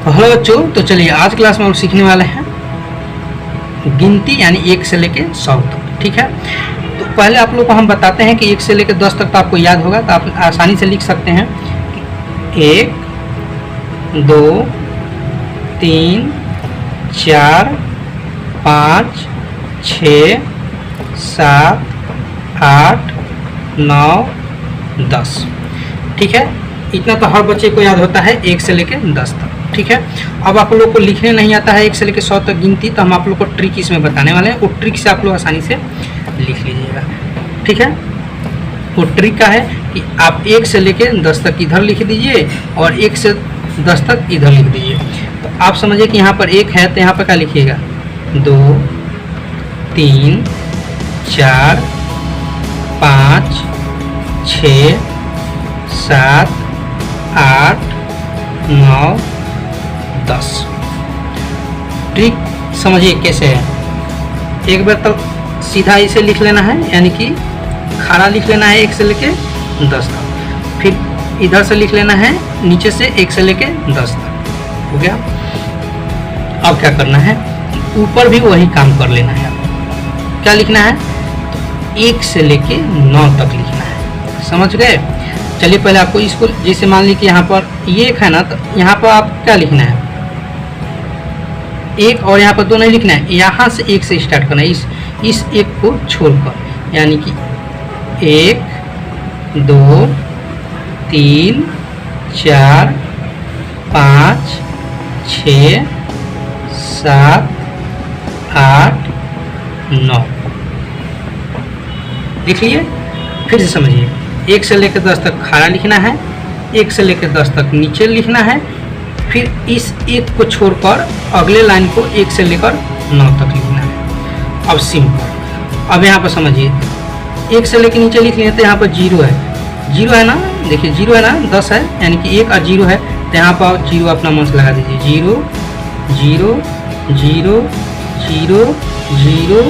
Hello बच्चों, तो चलिए आज क्लास में हम सीखने वाले हैं गिनती यानी 1 से लेके 100 तक। ठीक है, तो पहले आप लोग को हम बताते हैं कि 1 से लेके 10 तक तो आपको याद होगा, तो आप आसानी से लिख सकते हैं 1 2 3 4 5 6 7 8 9 10। ठीक है, इतना तो हर बच्चे को याद होता है 1 से लेके 10 तक। ठीक है, अब आप लोग को लिखने नहीं आता है 1 से लेके 100 तक गिनती, तो हम आप लोग को ट्रिक इसमें बताने वाले हैं। वो ट्रिक से आप लोग आसानी से लिख लीजिएगा। ठीक है, वो ट्रिक का है कि आप 1 से लेके 10 तक इधर लिख दीजिए और 1 से 10 तक इधर लिख दीजिए। तो आप समझिए कि यहाँ पर 1 है तो यहाँ पर क्या लिखिएगा 2 3 4 5 6 7 8 9 10। ट्रिक समझिए कैसे है। एक बार तक सीधा इसे लिख लेना है, यानी कि खड़ा लिख लेना है 1 से लेके 10 तक, फिर इधर से लिख लेना है नीचे से 1 से लेके 10 तक। हो गया। अब क्या करना है, ऊपर भी वही काम कर लेना है। क्या लिखना है, 1 से लेके 9 तक लिखना है। समझ गए। चलिए पहले आपको इसको, जैसे मान लीजिए कि यहाँ पर ये 1 है ना, तो यहाँ पर आप क्या लिखना है 1, और यहाँ पर 2 नहीं लिखना है, यहाँ से 1 से स्टार्ट करना है, इस 1 को छोड़कर, यानी कि 1 2 3 4 5 6 7 8 9 लिख लिए। फिर से समझिए, 1 से लेकर 10 तक खड़ा लिखना है, 1 से लेकर 10 तक नीचे लिखना है, फिर इस 1 को छोड़कर अगले लाइन को 1 से लेकर 9 तक लिखना है। अब सिंपल। अब यहाँ पर समझिए, 1 से लेकर नीचे लिख लिए तो यहाँ पर 0 है, 0 है ना, देखिए 0 है ना, 10 है, यानी कि 1 और 0 है, तो यहाँ पर 0 अपना मन से लगा दीजिए। 0 0 0 0 0,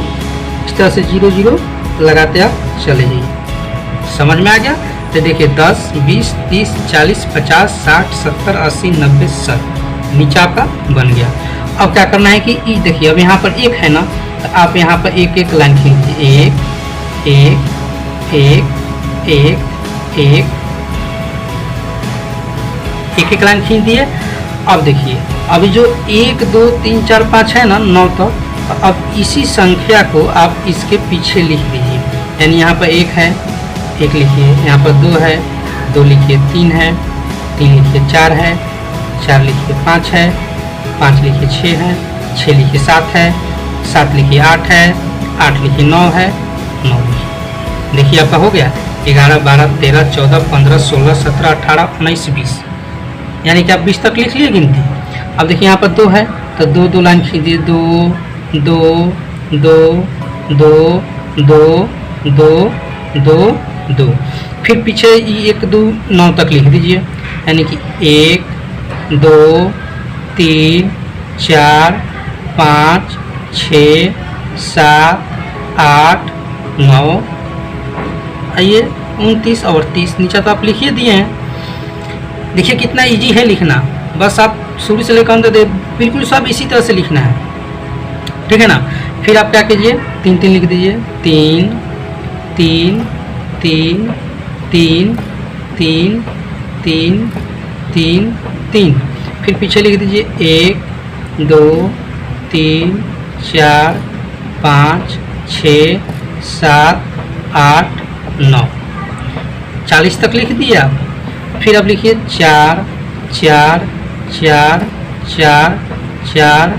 इस तरह से 0 0 लगाते आप चले जाइए। समझ में आ गया। तो देखिए 10 20 30 40 50 60 70 80 90 100 नीचे आपका बन गया। अब क्या करना है कि देखिए, अब यहाँ पर 1 है ना, तो आप यहाँ पर एक एक लाइन खींच दीजिए, 1 1 1 1 1 एक एक लाइन खींच दिए। अब देखिए, अभी जो 1 2 3 4 5 है ना 9 तक, तो अब इसी संख्या को आप इसके पीछे लिख दीजिए। यानी यहाँ पर 1 है, 1 लिखिए, यहाँ पर 2 है, 2 लिखिए, 3 है, 3 लिखिए, 4 है, 4 लिखिए, 5 है, 5 लिखिए, 6 है, 6 लिखिए, 7 है, 7 लिखिए, 8 है, 8 लिखिए, 9 है, 9 लिखिए। देखिए आपका हो गया 11 12 13 14 15 16 17 18 19 20, यानी कि आप 20 तक लिख लिए गिनती। अब देखिए यहाँ पर 2 है, तो 2 2 लाइन खींचिए, 2 2 2 2 2 2 2 2, फिर पीछे 1 2 9 तक लिख दीजिए, यानी कि 1 2 3 4 5 6 7 8 9, आइए 29 और 30 नीचे तो आप लिखिए दिए हैं। देखिए कितना इजी है लिखना, बस आप शुरू से लेकर अंत तक बिल्कुल सब इसी तरह से लिखना है। ठीक है ना। फिर आप क्या कीजिए, 3 3 लिख दीजिए, 3 3 3 3 3 3 3 3, फिर पीछे लिख दीजिए 1 2 3 4 5 6 7 8 9, 40 तक लिख दिए आप। फिर आप लिखिए 4 4 4 4 4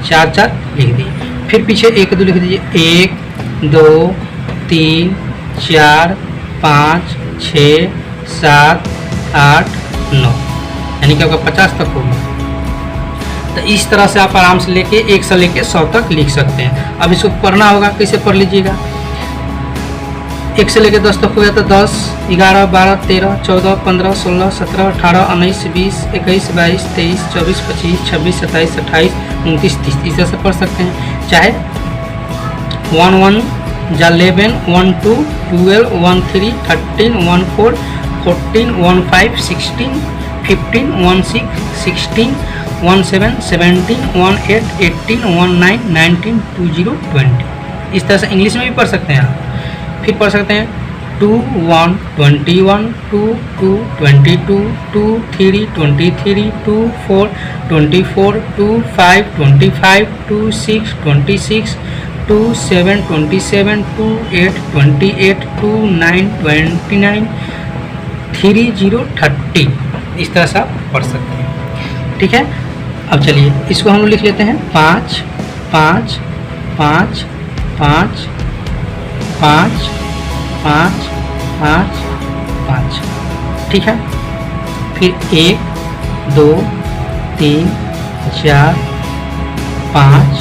4 4 लिख दिए, फिर पीछे 1 2 लिख दीजिए, 1 2 3 4 5 6 7 8 9, यानी कि आपका 50 तक होगा। तो इस तरह से आप आराम से लेके 1 से लेके 100 तक लिख सकते हैं। अब इसको पढ़ना होगा, कैसे पढ़ लीजिएगा। 1 से लेके 10 तक हो गया, तो 10 11 12 13 14 15 16 17 18 19 20 21 22 23 24 25 26 27 28 29 30, इस तरह से पढ़ सकते हैं। चाहे 1 1 जा 11 1 2 12 1 3 13 1 4 14 1 5 16 15, 16, 16, 17, 17, 18, 18, 19, 19, 20, 20। इस तरह से इंग्लिश में भी पढ़ सकते हैं आप। फिर पढ़ सकते हैं 2, 1, 21, 2, 2, 22, 2, 3, 23, 2, 4, 24, 2, 5, 25, 2, 6, 26, 2, 7, 27, 2, 8, 28, 2, 9, 29, 3, 0, 30। इस तरह से आप पढ़ सकते हैं। ठीक है, अब चलिए इसको हम लोग लिख लेते हैं 5, 5, 5, 5, 5, 5, 5, 5। ठीक है, फिर 1, 2, 3, 4, 5,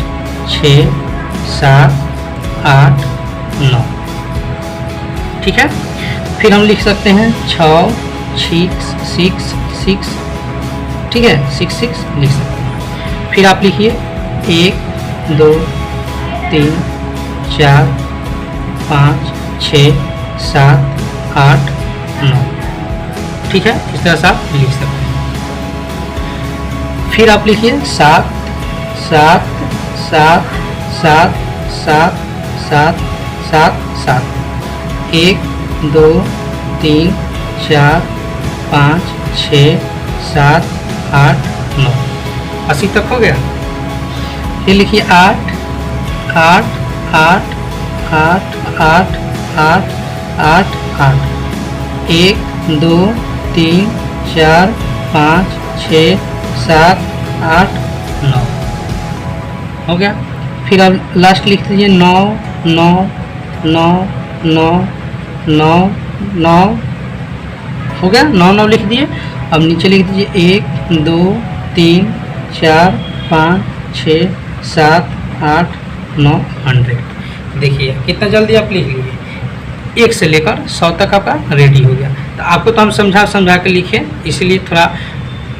6, 7, 8, 9। ठीक है, फिर हम लिख सकते हैं 6, 6, 6, 6। ठीक है, 6, 6 लिख सकते हैं। फिर आप लिखिए 1, 2, 3, 4, 5, 6, 7, 8, 9। ठीक है, इस तरह से आप लिख सकते हैं। फिर आप लिखिए 7, 7, 7, 7, 7, 7, 7, 7। 1, 2, 3, 4, 5, 6, 7, 8, 9। 80 तक हो गया। फिर लिखिए 8, 8, 8, 8, 8, 8, 8, 8। 1, 2, 3, 4, 5, 6, 7, 8, 9 हो गया। फिर आप लास्ट लिख दीजिए 9, 9, 9, 9, 9, 9 हो गया। 9, 9 लिख दिए। अब नीचे लिख दीजिए 1, 2, 3, 4, 5, 6, 7, 8, 9, 100। देखिए कितना जल्दी आप लिख लीजिए, 1 से लेकर 100 तक आपका रेडी हो गया। तो आपको तो हम समझा के लिखे, इसलिए थोड़ा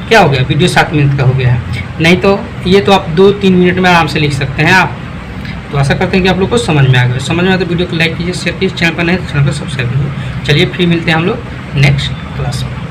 क्या हो गया, वीडियो 7 मिनट का हो गया है। नहीं तो ये तो आप 2-3 मिनट में आराम से लिख सकते हैं आप। तो आशा करते हैं कि आप लोग को समझ में आ गया। समझ में आए तो वीडियो को लाइक कीजिए, शेयर कीजिए, चैनल पर नहीं तो चैनल को सब्सक्राइब कीजिए। चलिए फिर मिलते हैं हम लोग नेक्स्ट क्लास में।